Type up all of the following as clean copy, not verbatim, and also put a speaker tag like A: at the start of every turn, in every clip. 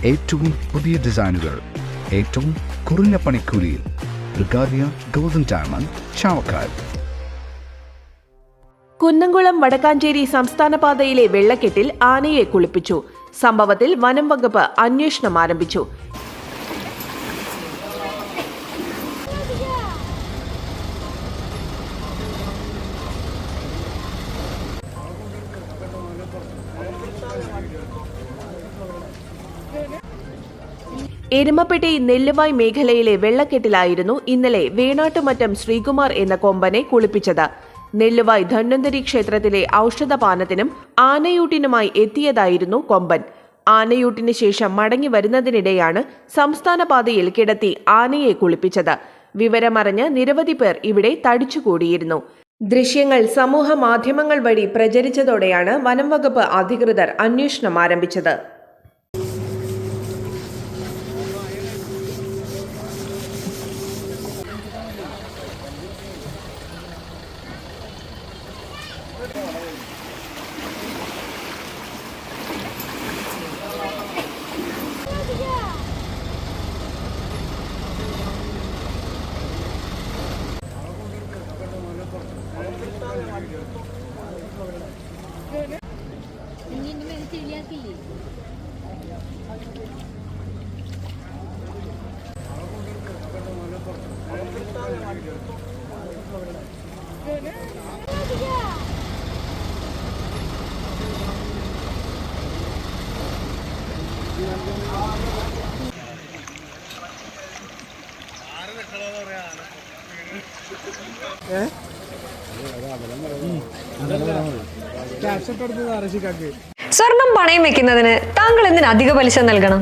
A: ഏറ്റവും പുതിയ ഡിസൈനുകൾ ഏറ്റവും കുറഞ്ഞ പണിക്കൂലിയിൽ ബ്രിഗാദിയ ഗോൾഡൻ ഡയമണ്ട് ചാവക്കാട്.
B: കുന്നംകുളം വടക്കാഞ്ചേരി സംസ്ഥാന പാതയിലെ വെള്ളക്കെട്ടിൽ ആനയെ കുളിപ്പിച്ചു. സംഭവത്തിൽ വനം വകുപ്പ് അന്വേഷണം ആരംഭിച്ചു. എരുമപ്പെട്ടി നെല്ലുവായ് മേഖലയിലെ വെള്ളക്കെട്ടിലായിരുന്നു ഇന്നലെ വേണാട്ടുമറ്റം ശ്രീകുമാർ എന്ന കൊമ്പനെ കുളിപ്പിച്ചത്. നെല്ലുവായ് ധന്വന്തരി ക്ഷേത്രത്തിലെ ഔഷധപാനത്തിനും ആനയൂട്ടിനുമായി എത്തിയതായിരുന്നു കൊമ്പൻ. ആനയൂട്ടിന് ശേഷം മടങ്ങി വരുന്നതിനിടെയാണ് സംസ്ഥാന പാതയിൽ കിടത്തി ആനയെ കുളിപ്പിച്ചത്. വിവരമറിഞ്ഞ് നിരവധി പേർ ഇവിടെ തടിച്ചുകൂടിയിരുന്നു. ദൃശ്യങ്ങൾ സമൂഹ മാധ്യമങ്ങൾ വഴി പ്രചരിച്ചതോടെയാണ് വനം വകുപ്പ് അധികൃതർ അന്വേഷണം ആരംഭിച്ചത്.
C: സ്വർണം പണയം വെക്കുന്നതിന് താങ്കൾ എന്തിന് അധിക പലിശ നൽകണം?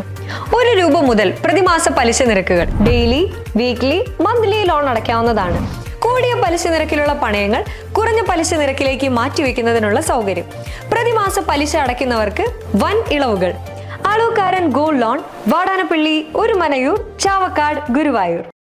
C: 1 രൂപ മുതൽ പ്രതിമാസ പലിശ നിരക്കുകൾ ഡെയിലി, വീക്ക്ലി, മന്ത്ലി ലോൺ അടയ്ക്കാവുന്നതാണ്. കൂടിയ പലിശ നിരക്കിലുള്ള പണയങ്ങൾ കുറഞ്ഞ പലിശ നിരക്കിലേക്ക് മാറ്റിവെക്കുന്നതിനുള്ള സൗകര്യം. പ്രതിമാസ പലിശ അടയ്ക്കുന്നവർക്ക് വൻ ഇളവുകൾ. അളവുകാരൻ ഗോൾഡ് ലോൺ, വാടാനപ്പള്ളി, ഒരുമനയൂർ, ചാവക്കാട്, ഗുരുവായൂർ.